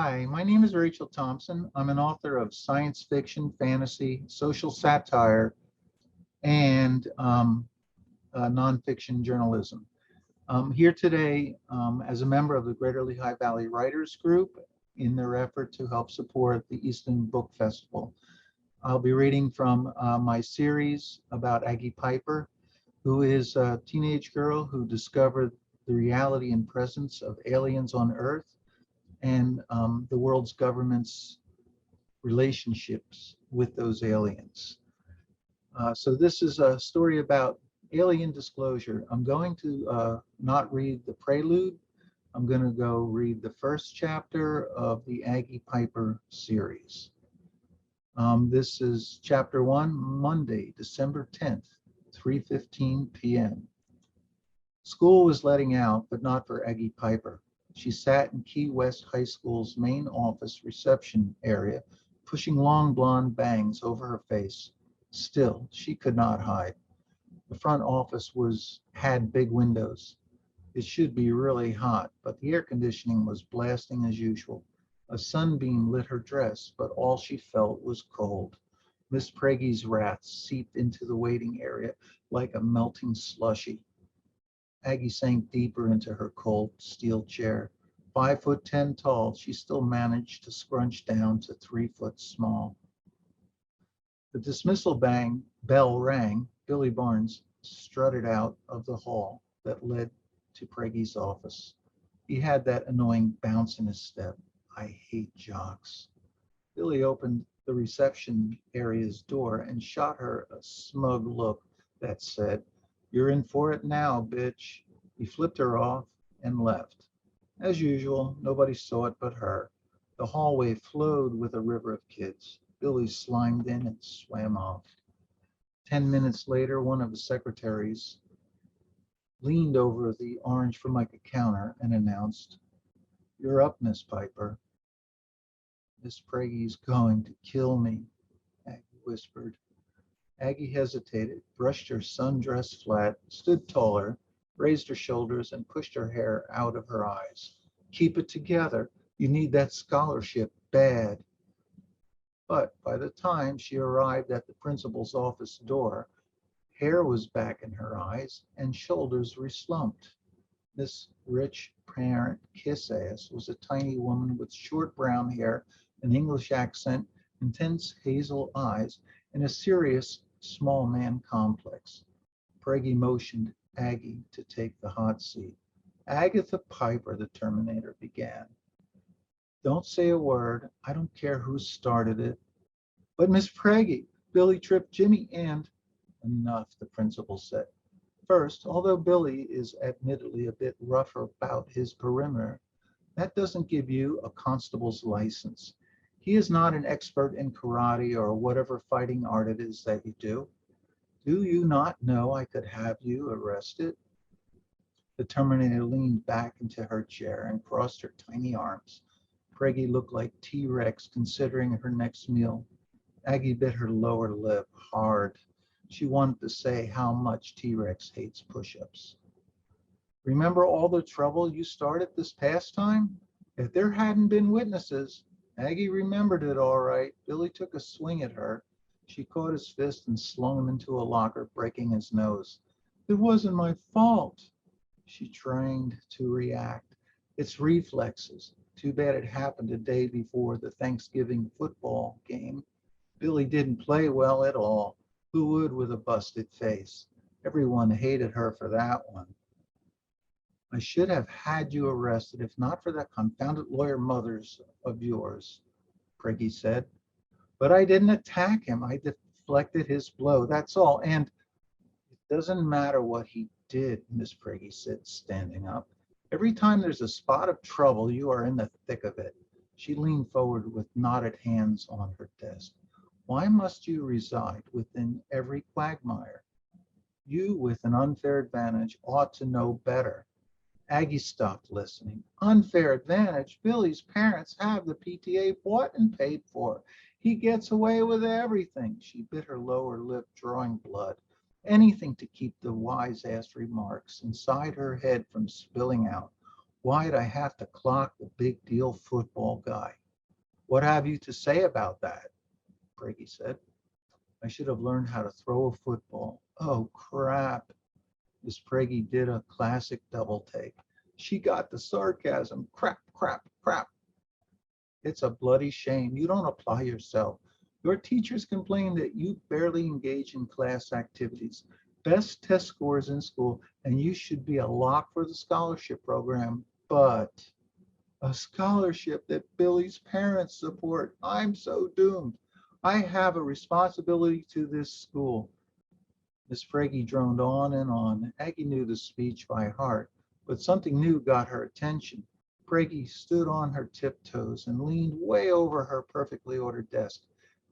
Hi, my name is Rachel Thompson. I'm an author of science fiction, fantasy, social satire, and nonfiction journalism. I'm here today as a member of the Greater Lehigh Valley Writers Group in their effort to help support the Easton Book Festival. I'll be reading from my series about Aggie Piper, who is a teenage girl who discovered the reality and presence of aliens on Earth and the world's government's relationships with those aliens. So this is a story about alien disclosure. I'm going to not read the prelude. I'm going to go read the first chapter of the Aggie Piper series. This is chapter 1, Monday, December 10th, 3:15 p.m. School was letting out, but not for Aggie Piper. She sat in Key West High School's main office reception area, pushing long blonde bangs over her face. Still, she could not hide. The front office had big windows. It should be really hot, but the air conditioning was blasting as usual. A sunbeam lit her dress, but all she felt was cold. Miss Prague's wrath seeped into the waiting area like a melting slushy. Aggie sank deeper into her cold steel chair. 5'10" tall, she still managed to scrunch down to 3 foot small. The dismissal bell rang. Billy Barnes strutted out of the hall that led to Prague's office. He had that annoying bounce in his step. I hate jocks. Billy opened the reception area's door and shot her a smug look that said, "You're in for it now, bitch." He flipped her off and left. As usual, nobody saw it but her. The hallway flowed with a river of kids. Billy slimed in and swam off. 10 minutes later, one of the secretaries leaned over the orange Formica counter and announced, "You're up, Miss Piper." "Miss Prague's going to kill me," Aggie whispered. Aggie hesitated, brushed her sundress flat, stood taller, raised her shoulders, and pushed her hair out of her eyes. "Keep it together. You need that scholarship bad." But by the time she arrived at the principal's office door, hair was back in her eyes and shoulders reslumped. Miss Rich Parent Kiss-Ass was a tiny woman with short brown hair, an English accent, intense hazel eyes, and a serious small man complex. Prague motioned Aggie to take the hot seat. "Agatha Piper," the Terminator began. "Don't say a word. I don't care who started it." "But Miss Prague, Billy tripped Jimmy and—" "Enough," the principal said. "First, although Billy is admittedly a bit rougher about his perimeter, that doesn't give you a constable's license. He is not an expert in karate or whatever fighting art it is that you do. Do you not know I could have you arrested?" The Terminator leaned back into her chair and crossed her tiny arms. Prague looked like T-Rex considering her next meal. Aggie bit her lower lip hard. She wanted to say how much T-Rex hates push-ups. "Remember all the trouble you started this past time? If there hadn't been witnesses—" Aggie remembered it all right. Billy took a swing at her. She caught his fist and slung him into a locker, breaking his nose. "It wasn't my fault." She trained to react. It's reflexes. Too bad it happened a day before the Thanksgiving football game. Billy didn't play well at all. Who would with a busted face? Everyone hated her for that one. "I should have had you arrested if not for that confounded lawyer mother's of yours," Prague said. "But I didn't attack him. I deflected his blow. That's all. And—" "It doesn't matter what he did," Miss Prague said, standing up. "Every time there's a spot of trouble, you are in the thick of it." She leaned forward with knotted hands on her desk. "Why must you reside within every quagmire? You, with an unfair advantage, ought to know better." Aggie stopped listening. "Unfair advantage? Billy's parents have the PTA bought and paid for. He gets away with everything." She bit her lower lip, drawing blood. Anything to keep the wise-ass remarks inside her head from spilling out. Why'd I have to clock the big deal football guy? What have you to say about that? Brady said. I should have learned how to throw a football. Oh, crap. Miss Praggy did a classic double take. She got the sarcasm. Crap, crap, crap. It's a bloody shame. You don't apply yourself. Your teachers complain that you barely engage in class activities. Best test scores in school, and you should be a lock for the scholarship program. But a scholarship that Billy's parents support. I'm so doomed. I have a responsibility to this school. Miss Praggy droned on and on. Aggie knew the speech by heart, but something new got her attention. Praggy stood on her tiptoes and leaned way over her perfectly ordered desk.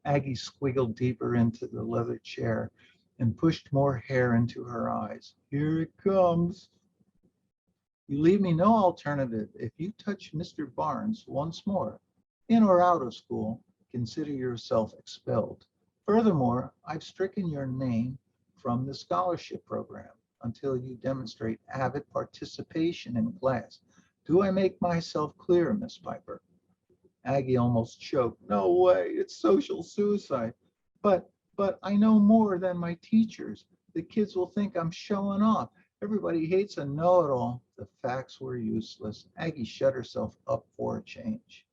Aggie squiggled deeper into the leather chair and pushed more hair into her eyes. Here it comes. You leave me no alternative. If you touch Mr. Barnes once more, in or out of school, consider yourself expelled. Furthermore, I've stricken your name from the scholarship program until you demonstrate avid participation in class. Do I make myself clear, Miss Piper? Aggie almost choked. No way, it's social suicide. But I know more than my teachers. The kids will think I'm showing off. Everybody hates a know-it-all. The facts were useless. Aggie shut herself up for a change.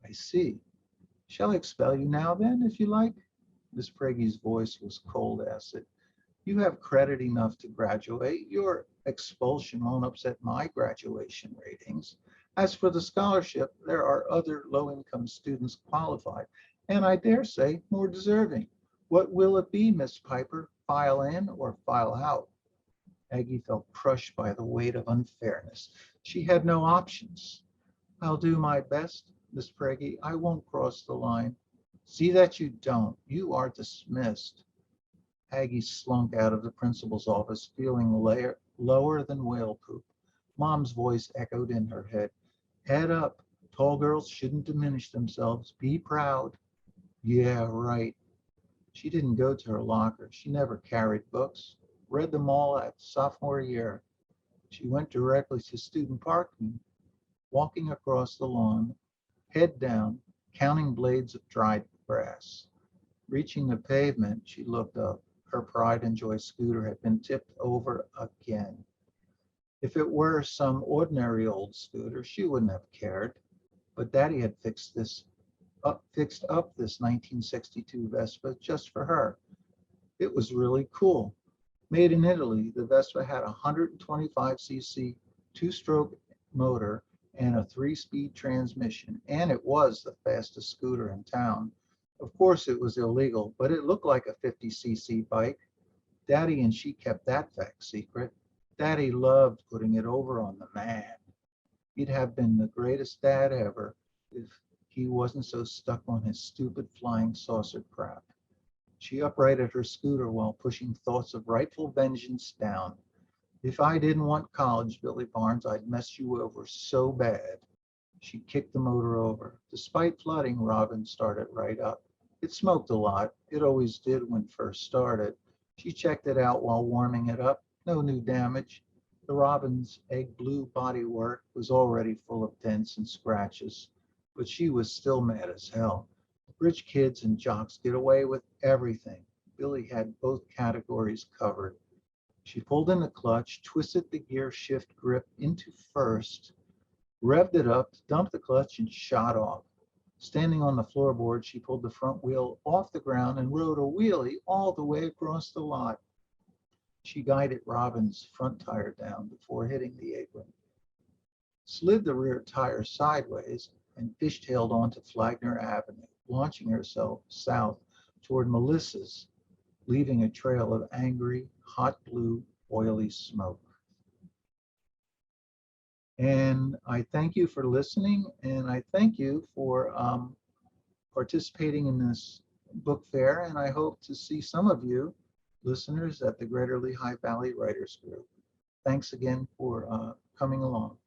I see. Shall I expel you now then, if you like? Miss Praggy's voice was cold acid. You have credit enough to graduate. Your expulsion won't upset my graduation ratings. As for the scholarship, there are other low-income students qualified, and I dare say more deserving. What will it be, Miss Piper? File in or file out? Aggie felt crushed by the weight of unfairness. She had no options. I'll do my best, Miss Praggy. I won't cross the line. See that you don't. You are dismissed. Aggie slunk out of the principal's office, feeling lower than whale poop. Mom's voice echoed in her head. Head up. Tall girls shouldn't diminish themselves. Be proud. Yeah, right. She didn't go to her locker. She never carried books. Read them all at sophomore year. She went directly to student parking, walking across the lawn, head down, counting blades of dried grass. Reaching the pavement, she looked up. Her Pride and Joy scooter had been tipped over again. If it were some ordinary old scooter, she wouldn't have cared. But Daddy had fixed up this 1962 Vespa just for her. It was really cool. Made in Italy, the Vespa had a 125cc two-stroke motor and a 3-speed transmission, and it was the fastest scooter in town. Of course, it was illegal, but it looked like a 50cc bike. Daddy and she kept that fact secret. Daddy loved putting it over on the man. He'd have been the greatest dad ever if he wasn't so stuck on his stupid flying saucer crap. She uprighted her scooter while pushing thoughts of rightful vengeance down. If I didn't want college, Billy Barnes, I'd mess you over so bad. She kicked the motor over. Despite flooding, Robin started right up. It smoked a lot. It always did when first started. She checked it out while warming it up. No new damage. The Robin's egg blue bodywork was already full of dents and scratches, but she was still mad as hell. Rich kids and jocks get away with everything. Billy had both categories covered. She pulled in the clutch, twisted the gear shift grip into first, revved it up, dumped the clutch, and shot off. Standing on the floorboard, she pulled the front wheel off the ground and rode a wheelie all the way across the lot. She guided Robin's front tire down before hitting the apron, slid the rear tire sideways, and fishtailed onto Flagner Avenue, launching herself south toward Melissa's, leaving a trail of angry, hot blue, oily smoke. And I thank you for listening, and I thank you for participating in this book fair, and I hope to see some of you listeners at the Greater Lehigh Valley Writers Group. Thanks again for coming along.